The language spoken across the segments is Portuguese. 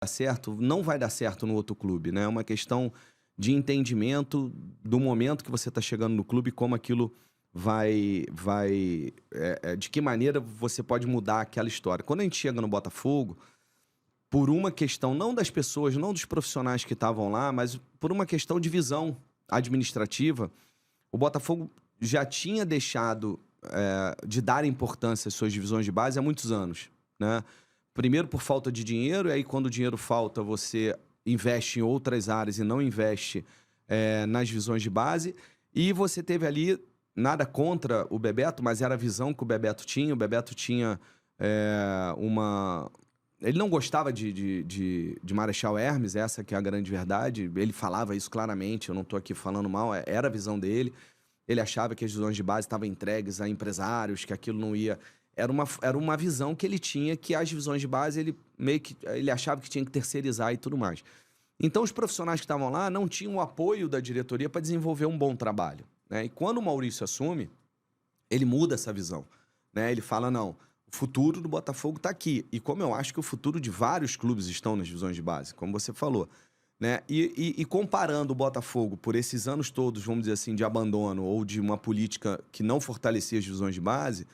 dar certo, não vai dar certo no outro clube, né? É uma questão de entendimento do momento que você está chegando no clube, como aquilo de que maneira você pode mudar aquela história. Quando a gente chega no Botafogo, por uma questão não das pessoas, não dos profissionais que estavam lá, mas por uma questão de visão administrativa, o Botafogo já tinha deixado de dar importância às suas divisões de base há muitos anos, né? Primeiro por falta de dinheiro, e aí quando o dinheiro falta, você investe em outras áreas e não investe nas divisões de base. E você teve ali, nada contra o Bebeto, mas era a visão que o Bebeto tinha. O Bebeto tinha uma... Ele não gostava de Marechal Hermes, essa que é a grande verdade. Ele falava isso claramente, eu não estou aqui falando mal, era a visão dele. Ele achava que as divisões de base estavam entregues a empresários, que aquilo não ia... Era uma visão que ele tinha, que as divisões de base, ele achava que tinha que terceirizar e tudo mais. Então, os profissionais que estavam lá não tinham o apoio da diretoria para desenvolver um bom trabalho, né? E quando o Maurício assume, ele muda essa visão, né? Ele fala, não, o futuro do Botafogo está aqui. E como eu acho que o futuro de vários clubes estão nas divisões de base, como você falou, né? E comparando o Botafogo por esses anos todos, vamos dizer assim, de abandono ou de uma política que não fortalecia as divisões de base,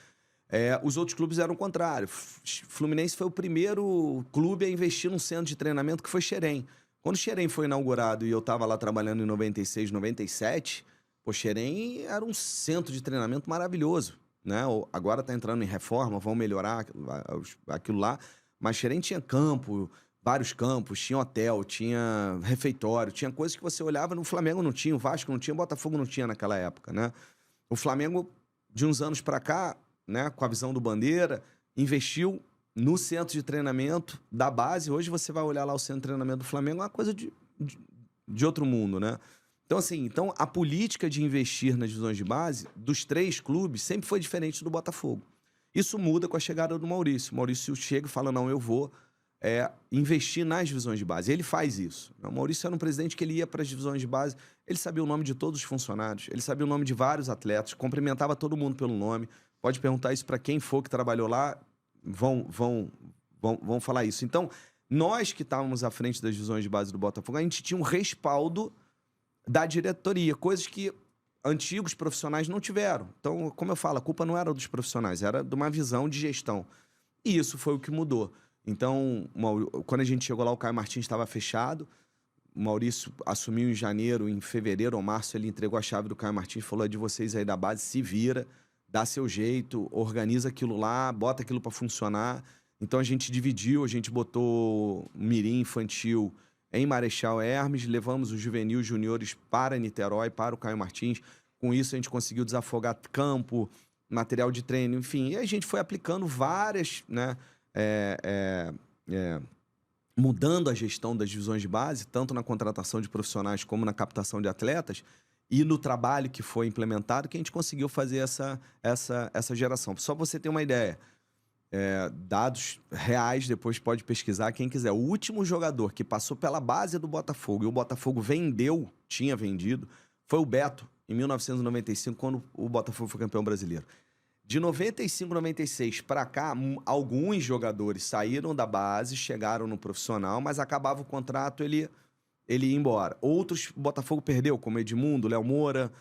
os outros clubes eram o contrário. Fluminense foi o primeiro clube a investir num centro de treinamento, que foi Xerém. Quando o Xerém foi inaugurado e eu estava lá trabalhando em 96, 97, pô, Xerém era um centro de treinamento maravilhoso, né? Agora está entrando em reforma, vão melhorar aquilo lá, mas Xerém tinha campo, vários campos, tinha hotel, tinha refeitório, tinha coisas que você olhava, no Flamengo não tinha, o Vasco não tinha, o Botafogo não tinha naquela época, né? O Flamengo, de uns anos para cá, né, com a visão do Bandeira, investiu no centro de treinamento da base. Hoje você vai olhar lá o centro de treinamento do Flamengo, é uma coisa de outro mundo, né? Então, assim, a política de investir nas divisões de base dos três clubes sempre foi diferente do Botafogo. Isso muda com a chegada do Maurício. O Maurício chega e fala, não, eu vou investir nas divisões de base. Ele faz isso. O Maurício era um presidente que ele ia para as divisões de base, ele sabia o nome de todos os funcionários, ele sabia o nome de vários atletas, cumprimentava todo mundo pelo nome. Pode perguntar isso para quem for que trabalhou lá, vão falar isso. Então, nós que estávamos à frente das divisões de base do Botafogo, a gente tinha um respaldo da diretoria, coisas que antigos profissionais não tiveram. Então, como eu falo, a culpa não era dos profissionais, era de uma visão de gestão. E isso foi o que mudou. Então, quando a gente chegou lá, o Caio Martins estava fechado, o Maurício assumiu em janeiro, em fevereiro ou março, ele entregou a chave do Caio Martins, falou, é de vocês aí da base, se vira, dá seu jeito, organiza aquilo lá, bota aquilo para funcionar. Então a gente dividiu, a gente botou mirim infantil em Marechal Hermes, levamos os juvenil juniores para Niterói, para o Caio Martins. Com isso a gente conseguiu desafogar campo, material de treino, enfim. E a gente foi aplicando várias, né, mudando a gestão das divisões de base, tanto na contratação de profissionais como na captação de atletas, e no trabalho que foi implementado, que a gente conseguiu fazer essa geração. Só pra você ter uma ideia, dados reais, depois pode pesquisar quem quiser. O último jogador que passou pela base do Botafogo e o Botafogo tinha vendido, foi o Beto, em 1995, quando o Botafogo foi campeão brasileiro. De 95, 96 para cá, alguns jogadores saíram da base, chegaram no profissional, mas acabava o contrato, ele ia embora. Outros, o Botafogo perdeu, como Edmundo, Léo Moura,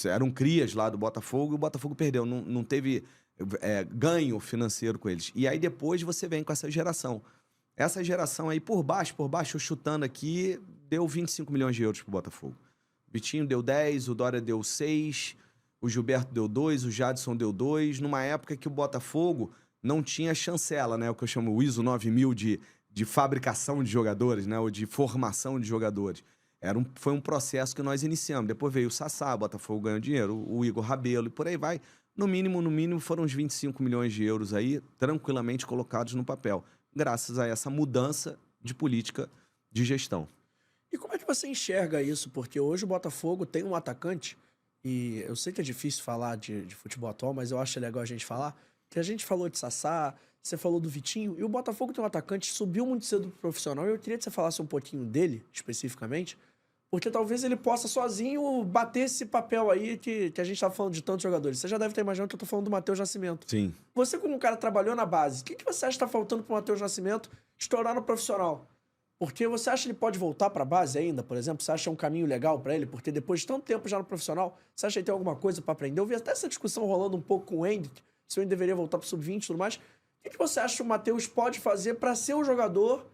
eram crias lá do Botafogo, e o Botafogo perdeu, não teve ganho financeiro com eles. E aí depois você vem com essa geração. Essa geração aí, por baixo, eu chutando aqui, deu 25 milhões de euros pro Botafogo. O Vitinho deu 10, o Dória deu 6, o Gilberto deu 2, o Jadson deu 2, numa época que o Botafogo não tinha chancela, né? O que eu chamo o ISO 9000 de fabricação de jogadores, né? Ou de formação de jogadores. Foi um processo que nós iniciamos. Depois veio o Sassá, o Botafogo ganhou dinheiro, o Igor Rabelo e por aí vai. No mínimo, foram uns 25 milhões de euros aí, tranquilamente colocados no papel, graças a essa mudança de política de gestão. E como é que você enxerga isso? Porque hoje o Botafogo tem um atacante, e eu sei que é difícil falar de futebol atual, mas eu acho legal a gente falar, que a gente falou de Sassá, você falou do Vitinho, e o Botafogo tem um atacante que subiu muito cedo pro profissional, e eu queria que você falasse um pouquinho dele, especificamente, porque talvez ele possa sozinho bater esse papel aí que a gente tá falando de tantos jogadores. Você já deve ter imaginado que eu tô falando do Matheus Nascimento. Sim. Você, como um cara que trabalhou na base, o que você acha que tá faltando pro Matheus Nascimento estourar no profissional? Porque você acha que ele pode voltar pra base ainda, por exemplo? Você acha um caminho legal pra ele? Porque depois de tanto tempo já no profissional, você acha que ele tem alguma coisa pra aprender? Eu vi até essa discussão rolando um pouco com o Hendrick, se ele deveria voltar pro sub-20 e tudo mais. O que você acha que o Matheus pode fazer pra ser o jogador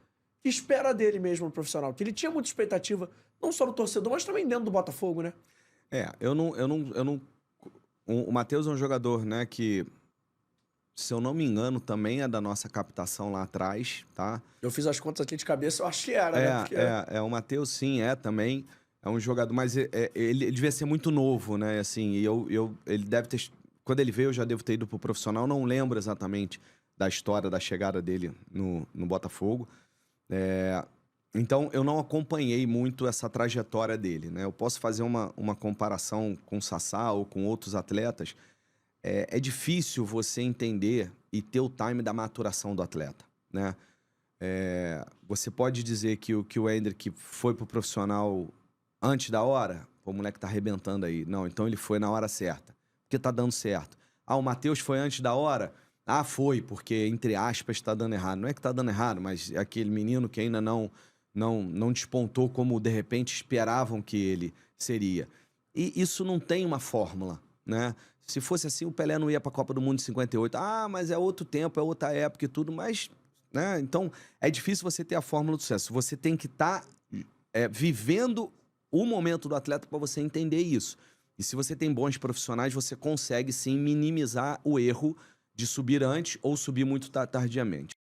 que espera dele mesmo no profissional? Que ele tinha muita expectativa, não só do torcedor, mas também dentro do Botafogo, né? O Matheus é um jogador, né, que, se eu não me engano, também é da nossa captação lá atrás, tá? Eu fiz as contas aqui de cabeça, eu acho que era, né? Porque... o Matheus sim, também. É um jogador, mas ele devia ser muito novo, né? Assim, ele deve ter... Quando ele veio, eu já devo ter ido pro profissional, não lembro exatamente da história da chegada dele no Botafogo. Então, eu não acompanhei muito essa trajetória dele, né? Eu posso fazer uma comparação com o Sassá ou com outros atletas. É difícil você entender e ter o time da maturação do atleta, né? Você pode dizer que o Hendrick foi pro profissional antes da hora? Pô, o moleque tá arrebentando aí. Não, então ele foi na hora certa, porque tá dando certo. Ah, o Matheus foi antes da hora? Ah, foi, porque, entre aspas, tá dando errado. Não é que tá dando errado, mas é aquele menino que ainda não despontou como, de repente, esperavam que ele seria. E isso não tem uma fórmula, né? Se fosse assim, o Pelé não ia para a Copa do Mundo de 58. Ah, mas é outro tempo, é outra época e tudo, mas... né? Então, é difícil você ter a fórmula do sucesso. Você tem que estar vivendo o momento do atleta para você entender isso. E se você tem bons profissionais, você consegue, sim, minimizar o erro de subir antes ou subir muito tardiamente.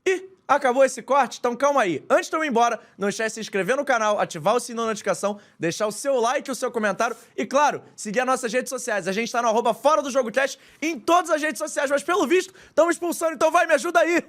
E acabou esse corte? Então calma aí. Antes de eu ir embora, não esquece de se inscrever no canal, ativar o sininho da notificação, deixar o seu like e o seu comentário e, claro, seguir as nossas redes sociais. A gente tá no @Fora do Jogo Teste em todas as redes sociais, mas pelo visto, estamos expulsando, então vai, me ajuda aí!